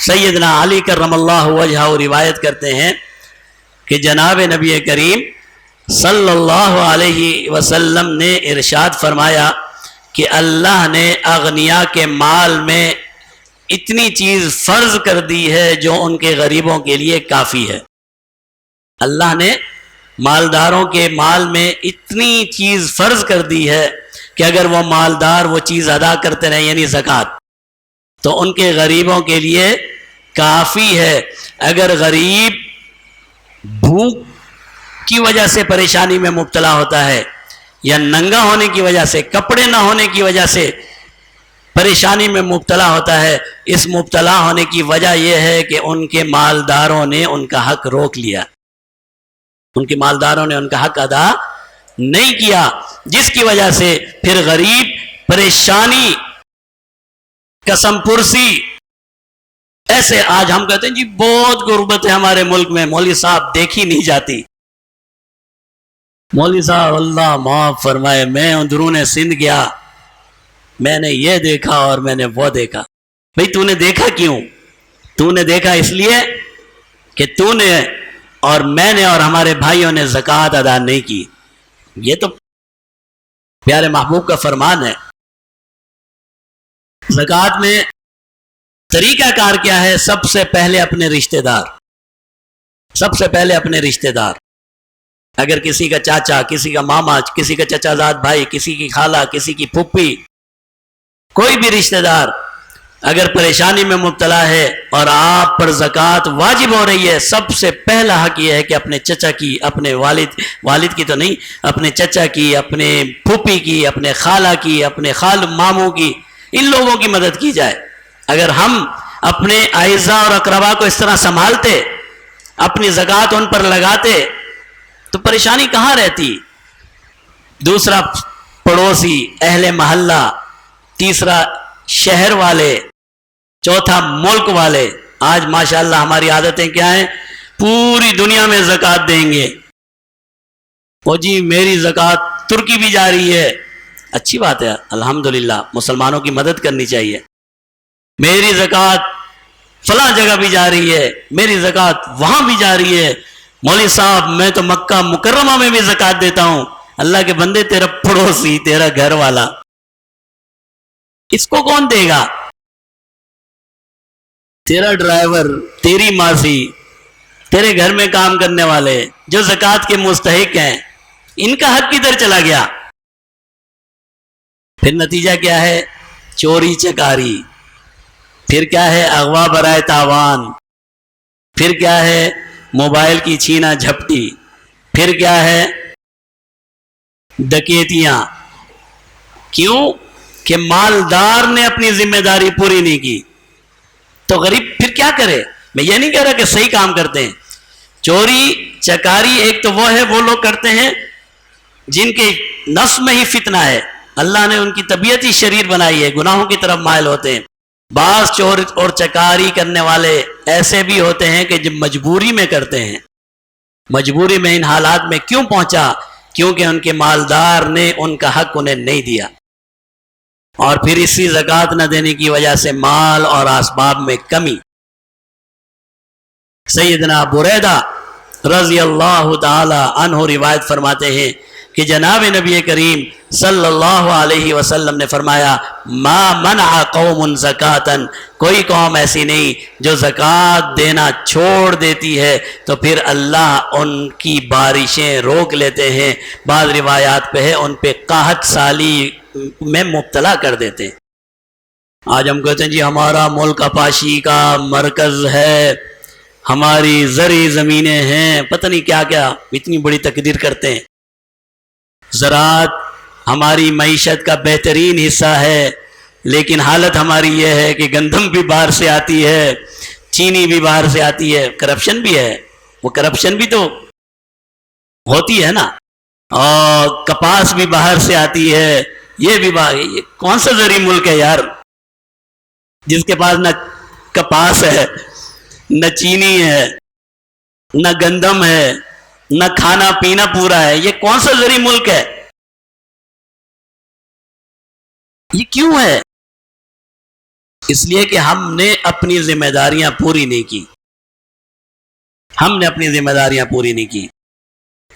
سیدنا علی کرم اللہ وجہہ روایت کرتے ہیں کہ جناب نبی کریم صلی اللہ علیہ وسلم نے ارشاد فرمایا کہ اللہ نے اغنیا کے مال میں اتنی چیز فرض کر دی ہے جو ان کے غریبوں کے لیے کافی ہے۔ اللہ نے مالداروں کے مال میں اتنی چیز فرض کر دی ہے کہ اگر وہ مالدار وہ چیز ادا کرتے رہیں یعنی زکوٰۃ، تو ان کے غریبوں کے لیے کافی ہے۔ اگر غریب بھوک کی وجہ سے پریشانی میں مبتلا ہوتا ہے یا ننگا ہونے کی وجہ سے، کپڑے نہ ہونے کی وجہ سے پریشانی میں مبتلا ہوتا ہے، اس مبتلا ہونے کی وجہ یہ ہے کہ ان کے مالداروں نے ان کا حق روک لیا، ان کے مالداروں نے ان کا حق ادا نہیں کیا، جس کی وجہ سے پھر غریب پریشانی، قسم پرسی، ایسے آج ہم کہتے ہیں جی بہت غربت ہے ہمارے ملک میں، مولوی صاحب دیکھی نہیں جاتی۔ مولوی صاحب اللہ معاف فرمائے، میں اندرون سندھ گیا، میں نے یہ دیکھا اور میں نے وہ دیکھا۔ بھئی تو نے دیکھا کیوں؟ تو نے دیکھا اس لیے کہ تو نے اور میں نے اور ہمارے بھائیوں نے زکوٰۃ ادا نہیں کی۔ یہ تو پیارے محبوب کا فرمان ہے۔ زکوٰۃ میں طریقہ کار کیا ہے؟ سب سے پہلے اپنے رشتہ دار، سب سے پہلے اپنے رشتہ دار، اگر کسی کا چاچا، کسی کا ماما، کسی کا چچا زاد بھائی، کسی کی خالہ، کسی کی پھپھی، کوئی بھی رشتہ دار اگر پریشانی میں مبتلا ہے اور آپ پر زکوٰۃ واجب ہو رہی ہے، سب سے پہلا حق یہ ہے کہ اپنے چچا کی، اپنے والد کی تو نہیں، اپنے چچا کی، اپنے پھوپھی کی، اپنے خالہ کی، اپنے ماموں کی، ان لوگوں کی مدد کی جائے۔ اگر ہم اپنے اعزاء اور اقربا کو اس طرح سنبھالتے، اپنی زکوٰۃ ان پر لگاتے، تو پریشانی کہاں رہتی؟ دوسرا پڑوسی، اہل محلہ، تیسرا شہر والے، چوتھا ملک والے۔ آج ماشاءاللہ ہماری عادتیں کیا ہیں؟ پوری دنیا میں زکوٰۃ دیں گے۔ وہ جی میری زکوٰۃ ترکی بھی جا رہی ہے، اچھی بات ہے، الحمدللہ، مسلمانوں کی مدد کرنی چاہیے۔ میری زکوٰۃ فلاں جگہ بھی جا رہی ہے، میری زکوٰۃ وہاں بھی جا رہی ہے، مولوی صاحب میں تو مکہ مکرمہ میں بھی زکوٰۃ دیتا ہوں۔ اللہ کے بندے، تیرا پڑوسی، تیرا گھر والا، اس کو کون دے گا؟ تیرا ڈرائیور، تیری ماسی، تیرے گھر میں کام کرنے والے جو زکوٰۃ کے مستحق ہیں، ان کا حق کدھر چلا گیا؟ پھر نتیجہ کیا ہے؟ چوری چکاری، پھر کیا ہے؟ اغوا برائے تاوان، پھر کیا ہے؟ موبائل کی چھینا جھپٹی، پھر کیا ہے؟ ڈکیتیاں۔ کیوں؟ کہ مالدار نے اپنی ذمہ داری پوری نہیں کی، تو غریب پھر کیا کرے؟ میں یہ نہیں کہہ رہا کہ صحیح کام کرتے ہیں۔ چوری چکاری ایک تو وہ ہے، وہ لوگ کرتے ہیں جن کے نفس میں ہی فتنہ ہے، اللہ نے ان کی طبیعت ہی شریر بنائی ہے، گناہوں کی طرف مائل ہوتے ہیں۔ بعض چور اور چکاری کرنے والے ایسے بھی ہوتے ہیں کہ جب مجبوری میں کرتے ہیں۔ مجبوری میں ان حالات میں کیوں پہنچا؟ کیونکہ ان کے مالدار نے ان کا حق انہیں نہیں دیا، اور پھر اسی زکوٰۃ نہ دینے کی وجہ سے مال اور اسباب میں کمی۔ سیدنا بریدہ رضی اللہ تعالی عنہ روایت فرماتے ہیں کہ جناب نبی کریم صلی اللہ علیہ وسلم نے فرمایا، ما منع قوم زکاتن، کوئی قوم ایسی نہیں جو زکوٰۃ دینا چھوڑ دیتی ہے تو پھر اللہ ان کی بارشیں روک لیتے ہیں۔ بعض روایات پہ ہے ان پہ قحط سالی میں مبتلا کر دیتے ہیں۔ آج ہم کہتے ہیں جی ہمارا ملک اپاشی کا مرکز ہے، ہماری زرعی زمینیں ہیں، پتہ نہیں کیا کیا، اتنی بڑی تقدیر کرتے ہیں۔ زراعت ہماری معیشت کا بہترین حصہ ہے، لیکن حالت ہماری یہ ہے کہ گندم بھی باہر سے آتی ہے، چینی بھی باہر سے آتی ہے، کرپشن بھی ہے، وہ کرپشن بھی تو ہوتی ہے نا، اور کپاس بھی باہر سے آتی ہے، یہ بھی باہر۔ یہ کون سا زرعی ملک ہے یار جس کے پاس نہ کپاس ہے، نہ چینی ہے، نہ گندم ہے، نہ کھانا پینا پورا ہے؟ یہ کون سا زرعی ملک ہے؟ یہ کیوں ہے؟ اس لیے کہ ہم نے اپنی ذمہ داریاں پوری نہیں کی، ہم نے اپنی ذمہ داریاں پوری نہیں کی۔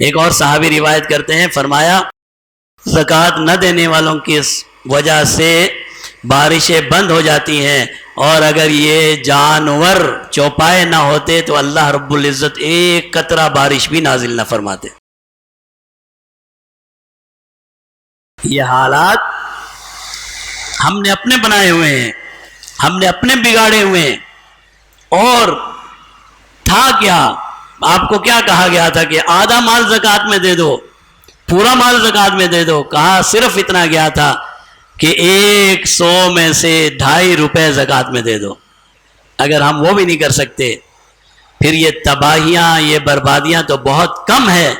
ایک اور صحابی روایت کرتے ہیں، فرمایا زکوٰۃ نہ دینے والوں کی وجہ سے بارشیں بند ہو جاتی ہیں، اور اگر یہ جانور چوپائے نہ ہوتے تو اللہ رب العزت ایک قطرہ بارش بھی نازل نہ فرماتے۔ یہ حالات ہم نے اپنے بنائے ہوئے ہیں، ہم نے اپنے بگاڑے ہوئے ہیں۔ اور تھا کیا؟ آپ کو کیا کہا گیا تھا کہ آدھا مال زکوٰۃ میں دے دو، پورا مال زکوٰۃ میں دے دو؟ کہا صرف اتنا گیا تھا کہ 100 میں سے 2.5 روپے زکوٰۃ میں دے دو۔ اگر ہم وہ بھی نہیں کر سکتے، پھر یہ تباہیاں، یہ بربادیاں تو بہت کم ہے۔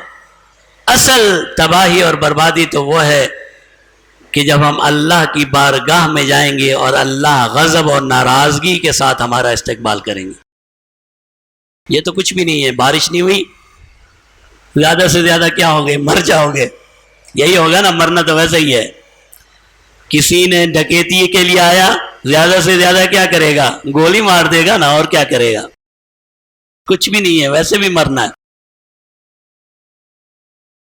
اصل تباہی اور بربادی تو وہ ہے کہ جب ہم اللہ کی بارگاہ میں جائیں گے اور اللہ غضب اور ناراضگی کے ساتھ ہمارا استقبال کریں گے۔ یہ تو کچھ بھی نہیں ہے، بارش نہیں ہوئی، زیادہ سے زیادہ کیا ہوگے؟ مر جاؤ گے، یہی ہوگا نا، مرنا تو ویسے ہی ہے۔ کسی نے ڈکیتی کے لیے آیا، زیادہ سے زیادہ کیا کرے گا؟ گولی مار دے گا نا، اور کیا کرے گا؟ کچھ بھی نہیں ہے، ویسے بھی مرنا ہے۔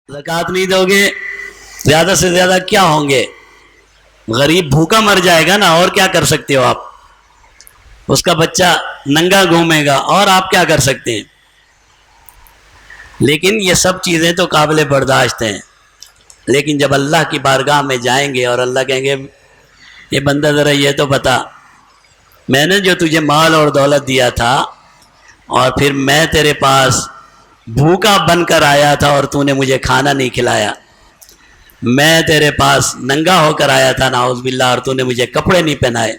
زکوٰۃ نہیں دو گے، زیادہ سے زیادہ کیا ہوں گے؟ غریب بھوکا مر جائے گا نا، اور کیا کر سکتے ہو آپ؟ اس کا بچہ ننگا گھومے گا، اور آپ کیا کر سکتے ہیں؟ لیکن یہ سب چیزیں تو قابل برداشت ہیں، لیکن جب اللہ کی بارگاہ میں جائیں گے اور اللہ کہیں گے یہ بندہ ذرا یہ تو بتا، میں نے جو تجھے مال اور دولت دیا تھا، اور پھر میں تیرے پاس بھوکا بن کر آیا تھا اور تو نے مجھے کھانا نہیں کھلایا، میں تیرے پاس ننگا ہو کر آیا تھا نعوذ باللہ، اور تو نے مجھے کپڑے نہیں پہنائے۔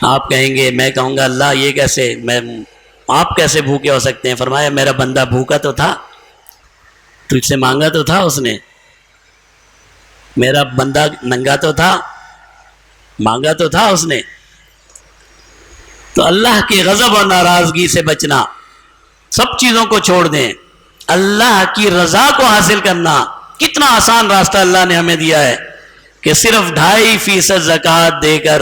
آپ کہیں گے، میں کہوں گا اللہ یہ کیسے، آپ کیسے بھوکے ہو سکتے ہیں؟ فرمایا میرا بندہ بھوکا تو تھا، تجھ سے مانگا تو تھا اس نے، میرا بندہ ننگا تو تھا، مانگا تو تھا اس نے۔ تو اللہ کے غضب اور ناراضگی سے بچنا، سب چیزوں کو چھوڑ دیں، اللہ کی رضا کو حاصل کرنا کتنا آسان راستہ اللہ نے ہمیں دیا ہے کہ صرف 2.5% زکوٰۃ دے کر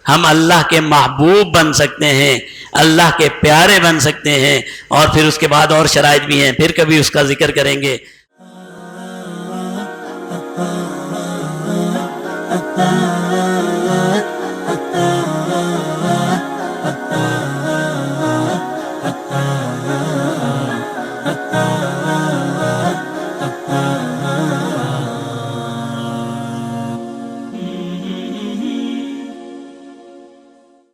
ہم اللہ کے محبوب بن سکتے ہیں، اللہ کے پیارے بن سکتے ہیں، اور پھر اس کے بعد اور شرائط بھی ہیں، پھر کبھی اس کا ذکر کریں گے۔